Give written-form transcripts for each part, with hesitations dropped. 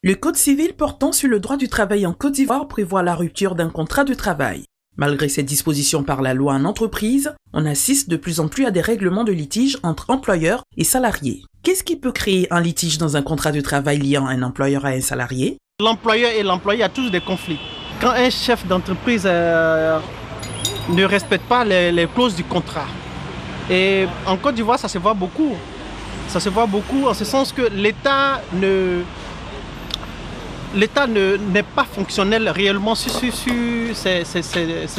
Le Code civil portant sur le droit du travail en Côte d'Ivoire prévoit la rupture d'un contrat de travail. Malgré ces dispositions par la loi en entreprise, on assiste de plus en plus à des règlements de litige entre employeurs et salariés. Qu'est-ce qui peut créer un litige dans un contrat de travail liant un employeur à un salarié? L'employeur et l'employé, il y a toujours des conflits. Quand un chef d'entreprise ne respecte pas les clauses du contrat, et en Côte d'Ivoire, ça se voit beaucoup. Ça se voit beaucoup en ce sens que l'État n'est pas fonctionnel réellement sur ces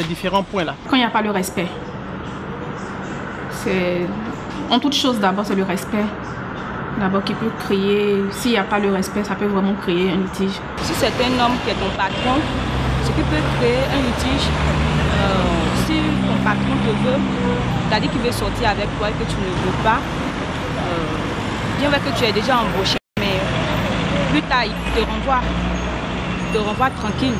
différents points-là. Quand il n'y a pas le respect, en toute chose d'abord c'est le respect. D'abord qui peut créer, s'il n'y a pas le respect, ça peut vraiment créer un litige. Si c'est un homme qui est ton patron, ce qui peut créer un litige, si ton patron te veut, c'est-à-dire qu'il veut sortir avec toi et que tu ne veux pas, bien vrai que tu es déjà embauché, mais plus tard il te renvoie tranquille.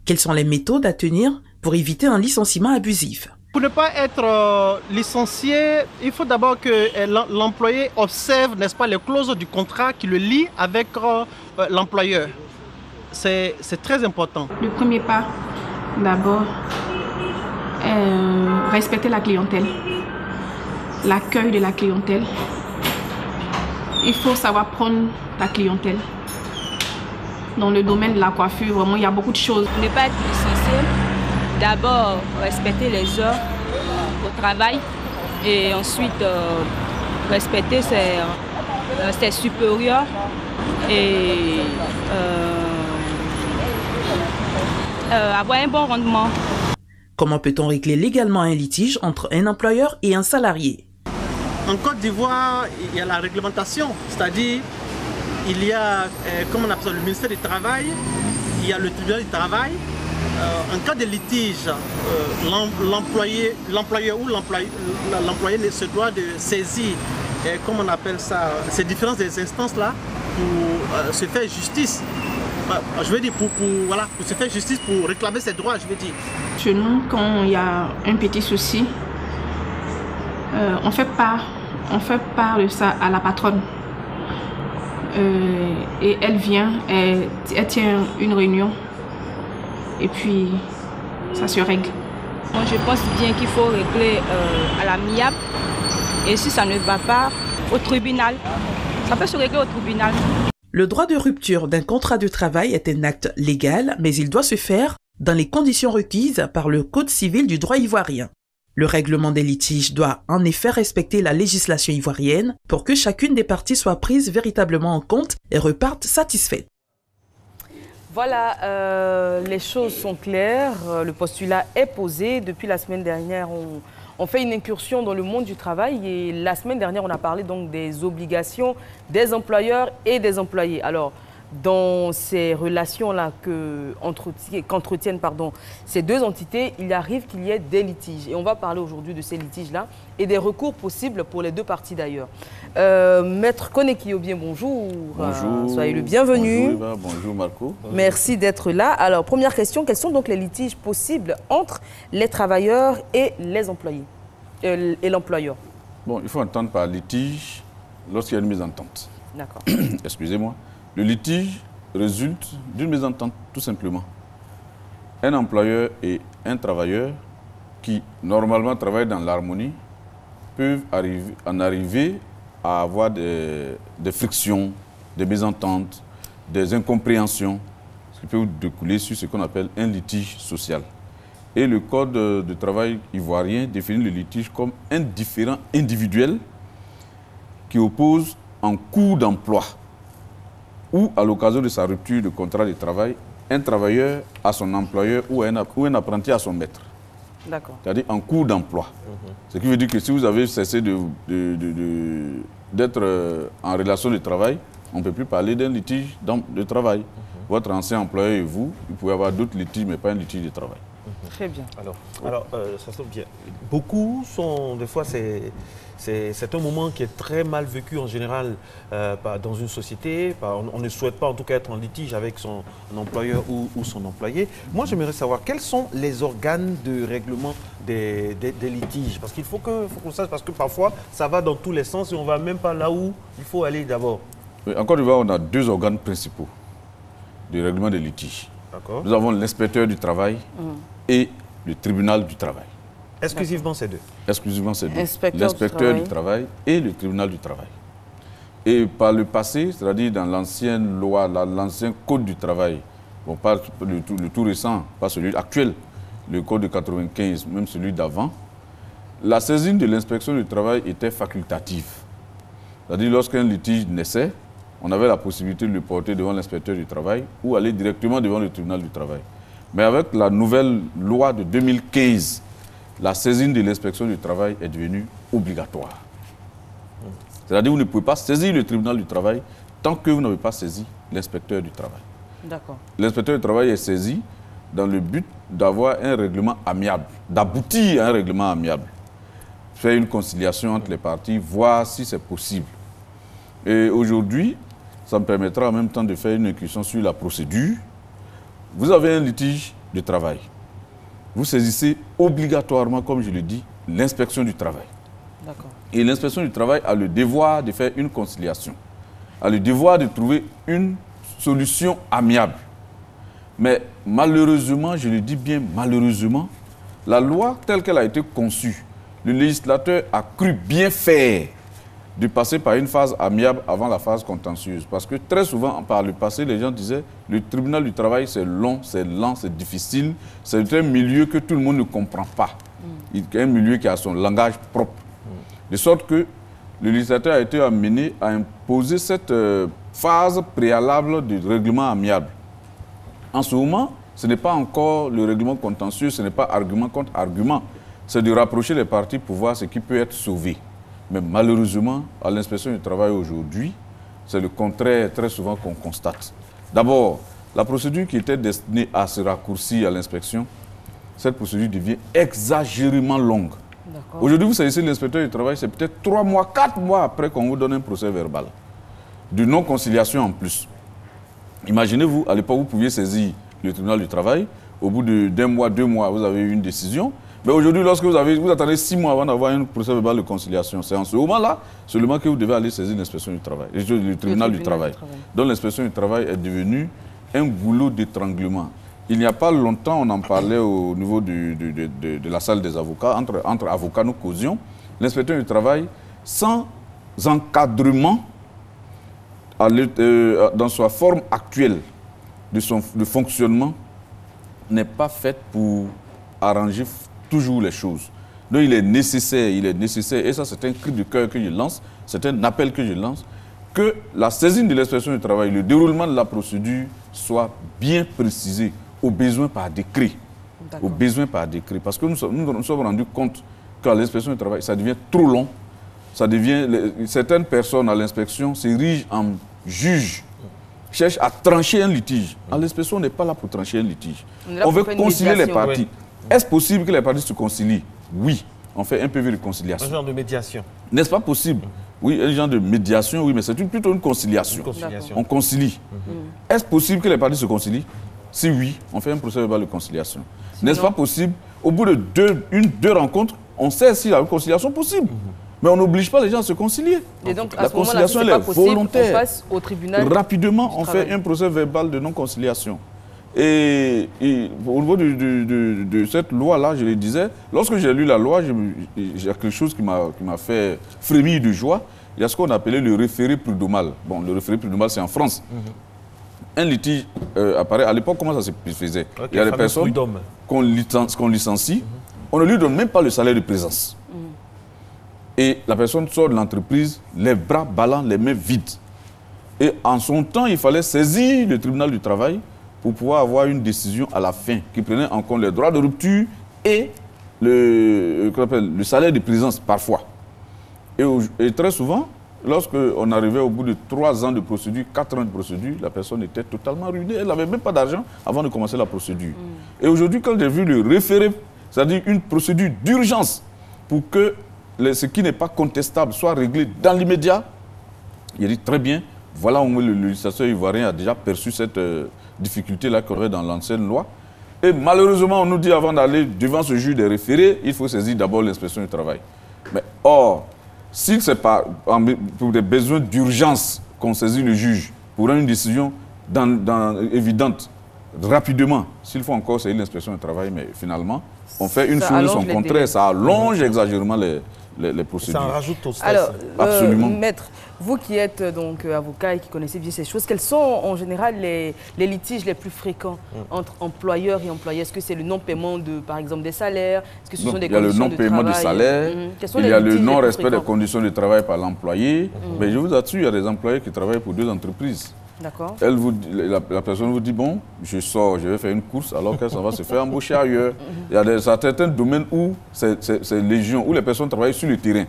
Quelles sont les méthodes à tenir pour éviter un licenciement abusif? Pour ne pas être licencié, il faut d'abord que l'employé observe, n'est-ce pas, les clauses du contrat qui le lient avec l'employeur. C'est très important. Le premier pas, d'abord, respecter la clientèle, l'accueil de la clientèle. Il faut savoir prendre ta clientèle. Dans le domaine de la coiffure, vraiment, il y a beaucoup de choses. Ne pas être licencié, d'abord respecter les heures au travail et ensuite respecter ses supérieurs et avoir un bon rendement. Comment peut-on régler légalement un litige entre un employeur et un salarié? En Côte d'Ivoire, il y a la réglementation, c'est-à-dire il y a, comme on appelle ça, le ministère du Travail, il y a le tribunal du travail. En cas de litige, l'employeur ou l'employé se doit de saisir, comme on appelle ça, ces différentes instances-là pour se faire justice. Je veux dire, pour se faire justice, pour réclamer ses droits, je veux dire. Chez nous, quand il y a un petit souci, on fait part de ça à la patronne. Et elle vient, elle tient une réunion et puis ça se règle. Moi, je pense bien qu'il faut régler à l'amiable et si ça ne va pas, au tribunal. Ça peut se régler au tribunal. Le droit de rupture d'un contrat de travail est un acte légal, mais il doit se faire dans les conditions requises par le Code civil du droit ivoirien. Le règlement des litiges doit en effet respecter la législation ivoirienne pour que chacune des parties soit prise véritablement en compte et reparte satisfaite. Voilà, les choses sont claires, le postulat est posé. Depuis la semaine dernière, on fait une incursion dans le monde du travail et la semaine dernière, on a parlé donc des obligations des employeurs et des employés. Alors, dans ces relations-là qu'entretiennent ces deux entités, il arrive qu'il y ait des litiges. Et on va parler aujourd'hui de ces litiges-là et des recours possibles pour les deux parties d'ailleurs. Maître Konekio-Bien, bonjour. Bonjour. Soyez le bienvenu. Bonjour Eva, bonjour Marco. Merci d'être là. Alors, première question, quels sont donc les litiges possibles entre les travailleurs et les employés et l'employeur? Bon, il faut entendre par litige lorsqu'il y a une mésentente. D'accord. Excusez-moi. Le litige résulte d'une mésentente, tout simplement. Un employeur et un travailleur qui, normalement, travaillent dans l'harmonie, peuvent en arriver à avoir des frictions, des mésententes, des incompréhensions, ce qui peut découler sur ce qu'on appelle un litige social. Et le Code de travail ivoirien définit le litige comme un différend individuel qui oppose en cours d'emploi ou à l'occasion de sa rupture de contrat de travail, un travailleur à son employeur ou un apprenti à son maître. D'accord. C'est-à-dire en cours d'emploi. Ce qui veut dire que si vous avez cessé d'être en relation de travail, on ne peut plus parler d'un litige de travail. Votre ancien employeur et vous pouvez avoir d'autres litiges, mais pas un litige de travail. Très bien. Alors ça semble bien. Beaucoup sont, des fois, c'est un moment qui est très mal vécu en général dans une société. On ne souhaite pas en tout cas être en litige avec son employeur ou son employé. Moi, j'aimerais savoir quels sont les organes de règlement des litiges. Parce qu'il faut qu'on sache, parce que parfois, ça va dans tous les sens et on ne va même pas là où il faut aller d'abord. En Côte d'Ivoire, on a deux organes principaux. de règlement des litiges. D'accord. Nous avons l'inspecteur du travail et le tribunal du travail. Exclusivement ces deux. Exclusivement ces deux. Inspecteur du travail et le tribunal du travail. Et par le passé, c'est-à-dire dans l'ancienne loi, l'ancien code du travail, bon, pas le tout récent, pas celui actuel, le code de 95, même celui d'avant, la saisine de l'inspection du travail était facultative. C'est-à-dire lorsqu'un litige naissait, on avait la possibilité de le porter devant l'inspecteur du travail ou aller directement devant le tribunal du travail. Mais avec la nouvelle loi de 2015, la saisine de l'inspection du travail est devenue obligatoire. C'est-à-dire que vous ne pouvez pas saisir le tribunal du travail tant que vous n'avez pas saisi l'inspecteur du travail. D'accord. L'inspecteur du travail est saisi dans le but d'avoir un règlement amiable, d'aboutir à un règlement amiable. Faire une conciliation entre les parties, voir si c'est possible. Et aujourd'hui, ça me permettra en même temps de faire une incursion sur la procédure. Vous avez un litige de travail. Vous saisissez obligatoirement, comme je le dis, l'inspection du travail. D'accord. Et l'inspection du travail a le devoir de faire une conciliation, a le devoir de trouver une solution amiable. Mais malheureusement, je le dis bien malheureusement, la loi telle qu'elle a été conçue, le législateur a cru bien faire de passer par une phase amiable avant la phase contentieuse. Parce que très souvent, par le passé, les gens disaient le tribunal du travail, c'est long, c'est lent, c'est difficile. C'est un milieu que tout le monde ne comprend pas. C'est un milieu qui a son langage propre. De sorte que le législateur a été amené à imposer cette phase préalable du règlement amiable. En ce moment, ce n'est pas encore le règlement contentieux, ce n'est pas argument contre argument. C'est de rapprocher les parties pour voir ce qui peut être sauvé. Mais malheureusement, à l'inspection du travail aujourd'hui, c'est le contraire très souvent qu'on constate. D'abord, la procédure qui était destinée à se raccourcir à l'inspection, cette procédure devient exagérément longue. Aujourd'hui, vous saisissez l'inspecteur du travail, c'est peut-être 3 mois, 4 mois après qu'on vous donne un procès verbal. De non-conciliation en plus. Imaginez-vous, à l'époque, vous pouviez saisir le tribunal du travail. Au bout d'un mois, 2 mois, vous avez eu une décision. Mais aujourd'hui, lorsque vous attendez 6 mois avant d'avoir un procès verbal de conciliation, c'est en ce moment-là seulement que vous devez aller saisir l'inspection du travail, le tribunal du travail. Donc l'inspection du travail est devenue un goulot d'étranglement. Il n'y a pas longtemps, on en parlait au niveau de la salle des avocats, entre avocats, nous causions. L'inspecteur du travail, sans encadrement dans sa forme actuelle de fonctionnement, n'est pas fait pour arranger toujours les choses. Donc il est nécessaire, et ça c'est un cri de cœur que je lance, c'est un appel que je lance, que la saisine de l'inspection du travail, le déroulement de la procédure soit bien précisé, au besoin par décret. Au besoin par décret. Parce que nous sommes rendus compte qu'à l'inspection du travail, ça devient trop long. Certaines personnes à l'inspection s'érigent en juges, cherchent à trancher un litige. À l'inspection, on n'est pas là pour trancher un litige. On veut concilier les parties. Oui. Est-ce possible que les parties se concilient? Oui. On fait un PV de conciliation. Un genre de médiation. N'est-ce pas possible? Oui, un genre de médiation, oui, mais c'est plutôt une conciliation. On concilie. Est-ce possible que les parties se concilient? Si oui, on fait un procès verbal de conciliation. N'est-ce pas possible? Au bout de deux rencontres, on sait si la conciliation est possible. Mais on n'oblige pas les gens à se concilier. Et donc, la conciliation, elle est volontaire. On passe au tribunal. Rapidement, on fait un procès verbal de non-conciliation. Et au niveau de cette loi-là, je le disais, lorsque j'ai lu la loi, il y a quelque chose qui m'a fait frémir de joie. Il y a ce qu'on appelait le référé prud'homal. Bon, le référé prud'homal, c'est en France. Un litige apparaît. À l'époque, comment ça se faisait? Il y a des personnes qu'on licencie, on ne lui donne même pas le salaire de présence. Et la personne sort de l'entreprise, les bras ballants, les mains vides. Et en son temps, il fallait saisir le tribunal du travail pour pouvoir avoir une décision à la fin qui prenait en compte les droits de rupture et le salaire de présence parfois. Et très souvent, lorsqu'on arrivait au bout de 3 ans de procédure, 4 ans de procédure, la personne était totalement ruinée. Elle n'avait même pas d'argent avant de commencer la procédure. Et aujourd'hui, quand j'ai vu le référé, c'est-à-dire une procédure d'urgence pour que ce qui n'est pas contestable soit réglé dans l'immédiat, il a dit très bien, voilà où le législateur ivoirien a déjà perçu cette difficulté-là qu'il y aurait dans l'ancienne loi. Et malheureusement, on nous dit avant d'aller devant ce juge des référés, il faut saisir d'abord l'inspection du travail. Mais or, si c'est pas pour des besoins d'urgence qu'on saisit le juge pour une décision évidente, rapidement, s'il faut encore, c'est l'inspection du travail, mais finalement, on fait une chose, son contraire, ça allonge exagérément les procédures. Ça en rajoute au stress. Alors, absolument. Maître, vous qui êtes donc avocat et qui connaissez bien ces choses, quels sont en général les litiges les plus fréquents entre employeurs et employés? Est-ce que c'est le non-paiement par exemple, des salaires? Est-ce que ce sont des conditions de travail? Il y a le non-paiement du salaire, il y a le non-respect des conditions de travail par l'employé. Mais je vous assure, il y a des employés qui travaillent pour 2 entreprises. D'accord. La personne vous dit, bon, je sors, je vais faire une course, alors qu'elle s'en va se faire embaucher ailleurs. Il y a certains domaines où c'est légion, où les personnes travaillent sur le terrain.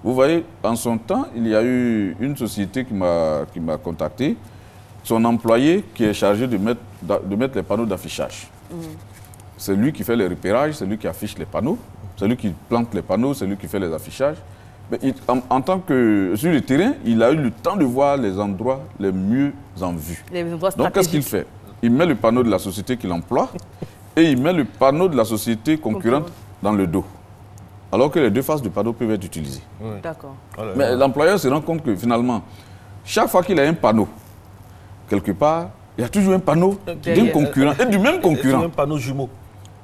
Vous voyez, en son temps, il y a eu une société qui m'a contacté, son employé qui est chargé de mettre les panneaux d'affichage. C'est lui qui fait les repérages, c'est lui qui affiche les panneaux, c'est lui qui plante les panneaux, c'est lui qui fait les affichages. Mais en tant que sur le terrain, il a eu le temps de voir les endroits les mieux en vue. Donc qu'est-ce qu'il fait? Il met le panneau de la société qu'il emploie et il met le panneau de la société concurrente dans le dos. Alors que les 2 faces du panneau peuvent être utilisées. Oui. D'accord. Mais l'employeur se rend compte que finalement, chaque fois qu'il a un panneau, quelque part, il y a toujours un panneau d'un concurrent et du même concurrent. Un panneau jumeau.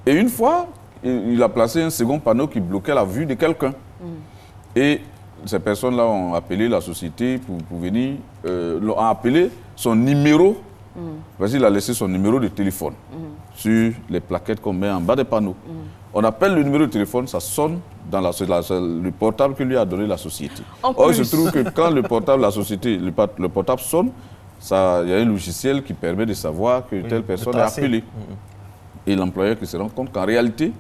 Et une fois, il a placé un second panneau qui bloquait la vue de quelqu'un. Et ces personnes-là ont appelé la société pour venir, ont appelé son numéro, parce qu'il a laissé son numéro de téléphone sur les plaquettes qu'on met en bas des panneaux. On appelle le numéro de téléphone, ça sonne dans le portable que lui a donné la société. Or, il se trouve que quand le portable de la société, le portable sonne, il y a un logiciel qui permet de savoir que telle personne est appelée. Et l'employeur qui se rend compte qu'en réalité,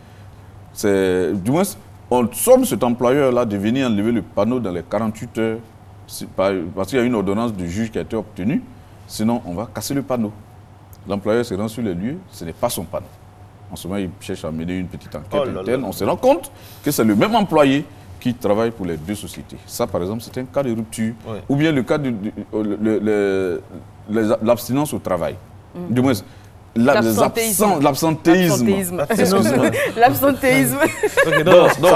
du moins, on somme cet employeur-là de venir enlever le panneau dans les 48 heures, parce qu'il y a une ordonnance du juge qui a été obtenue, sinon on va casser le panneau. L'employeur se rend sur les lieux, ce n'est pas son panneau. En ce moment, il cherche à mener une petite enquête interne. On se rend compte que c'est le même employé qui travaille pour les 2 sociétés. Ça, par exemple, c'est un cas de rupture. Ou bien le cas de l'abstinence au travail. Du moins, l'absentéisme. L'absentéisme. Ça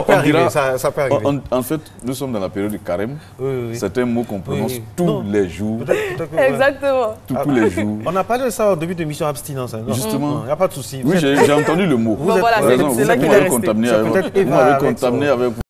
peut arriver. Ça peut arriver. En fait, nous sommes dans la période du carême. C'est un mot qu'on prononce tous les jours. Exactement. Tous les jours. On a parlé de ça au début de l'émission Abstinence. Justement. Il n'y a pas de souci. Oui, j'ai entendu le mot. Voilà, c'est là qu'il est resté. Vous m'avez contaminé avec vous.